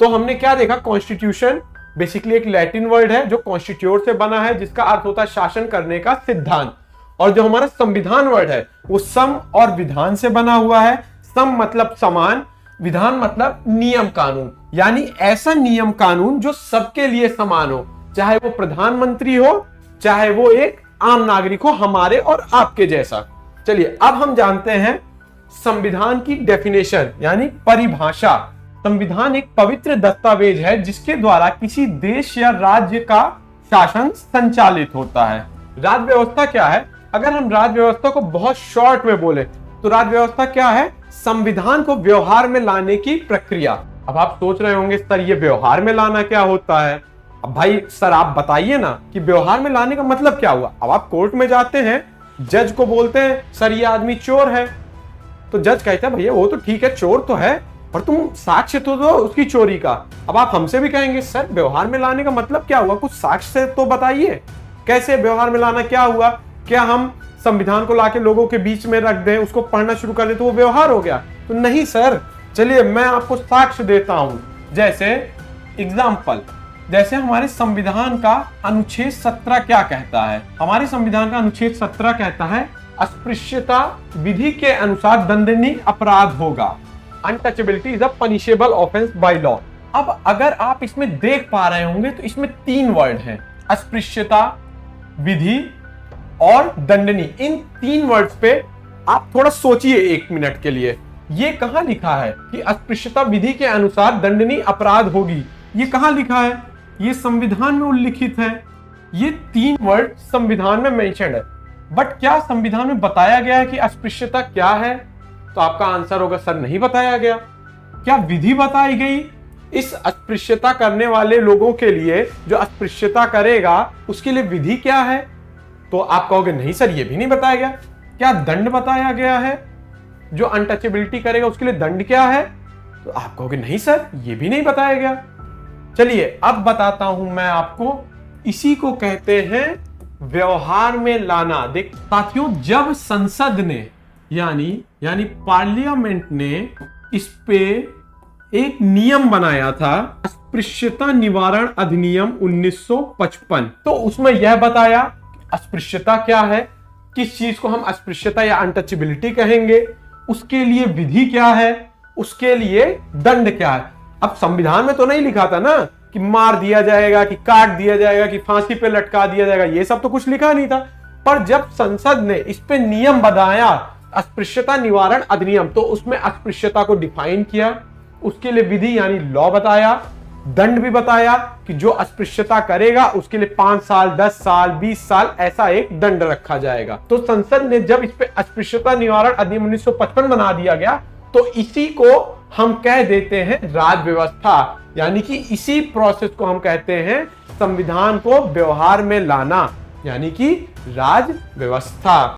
तो हमने क्या देखा, कॉन्स्टिट्यूशन बेसिकली एक लैटिन वर्ड है जो कॉन्स्टिट्यूट से बना है, जिसका अर्थ होता है शासन करने का सिद्धांत। और जो हमारा संविधान वर्ड है वो सम और विधान से बना हुआ है। सम मतलब समान, विधान मतलब नियम कानून, यानी ऐसा नियम कानून जो सबके लिए समान हो, चाहे वो प्रधानमंत्री हो, चाहे वो एक आम नागरिक हो, हमारे और आपके जैसा। चलिए अब हम जानते हैं संविधान की डेफिनेशन यानी परिभाषा। संविधान एक पवित्र दस्तावेज है जिसके द्वारा किसी देश या राज्य का शासन संचालित होता है। राज्य व्यवस्था क्या है? अगर हम राज्य व्यवस्था को बहुत शॉर्ट में बोले तो राज्य व्यवस्था क्या है? संविधान को व्यवहार में लाने की प्रक्रिया। अब आप सोच रहे होंगे सर ये व्यवहार में लाना क्या होता है? अब भाई सर आप बताइए ना कि व्यवहार में लाने का मतलब क्या हुआ। अब आप कोर्ट में जाते हैं, जज को बोलते हैं सर ये आदमी चोर है, तो जज कहता है भैया वो तो ठीक है चोर तो है, पर तुम साक्ष्य तो दो उसकी चोरी का। अब आप हमसे भी कहेंगे सर व्यवहार में लाने का मतलब क्या हुआ, कुछ साक्ष्य तो बताइए, कैसे व्यवहार में लाना क्या हुआ? क्या हम संविधान को लाके लोगों के बीच में रख दें, उसको पढ़ना शुरू कर दें तो वो व्यवहार हो गया? तो नहीं सर, चलिए मैं आपको साक्ष्य देता हूं। जैसे एग्जाम्पल, जैसे हमारे संविधान का अनुच्छेद 17 क्या कहता है? हमारे संविधान का अनुच्छेद 17 कहता है अस्पृश्यता विधि के अनुसार दंडनीय अपराध होगा। Untouchability is a punishable offence by law. अब अगर आप इसमें देख पा रहे होंगे तो इसमें 3 वर्ड हैं, अस्पृश्यता, विधि और दंडनीय। इन 3 वर्ड्स पे आप थोड़ा सोचिए 1 मिनट के लिए। ये कहां लिखा है कि अस्पृश्यता विधि के अनुसार दंडनीय अपराध होगी? ये कहां लिखा है? ये संविधान में उल्लिखित है। ये 3 वर्ड संविधान में मेंशन्ड है, बट क्या संविधान में बताया गया है कि अस्पृश्यता क्या है? तो आपका आंसर होगा सर नहीं बताया गया। क्या विधि बताई गई इस अस्पृश्यता करने वाले लोगों के लिए? जो अस्पृश्यता करेगा उसके लिए विधि क्या है? तो आप कहोगे नहीं सर ये भी नहीं बताया गया। क्या दंड बताया गया है? जो अनटचेबिलिटी करेगा उसके लिए दंड क्या है? तो आप कहोगे नहीं सर ये भी नहीं बताया गया। चलिए अब बताता हूं मैं आपको, इसी को कहते हैं व्यवहार में लाना। देख साथियों, जब संसद ने यानी पार्लियामेंट ने इस पे एक नियम बनाया था, अस्पृश्यता निवारण अधिनियम 1955, तो उसमें यह बताया अस्पृश्यता क्या है, किस चीज को हम अस्पृश्यता या अनटचेबिलिटी कहेंगे, उसके लिए विधि क्या है, उसके लिए दंड क्या है। अब संविधान में तो नहीं लिखा था ना कि मार दिया जाएगा, कि काट दिया जाएगा, कि फांसी पे लटका दिया जाएगा, ये सब तो कुछ लिखा नहीं था। पर जब संसद ने इस पे नियम बनाया अस्पृश्यता निवारण अधिनियम, तो उसमें अस्पृश्यता को डिफाइन किया, उसके लिए विधि यानी लॉ बताया, दंड भी बताया कि जो अस्पृश्यता करेगा उसके लिए 5 साल, 10 साल, 20 साल ऐसा एक दंड रखा जाएगा। तो संसद ने जब इस पे अस्पृश्यता निवारण अधिनियम 1955 बना दिया गया, तो इसी को हम कह देते हैं राज व्यवस्था, यानी कि इसी प्रोसेस को हम कहते हैं संविधान को व्यवहार में लाना, यानी कि राज व्यवस्था।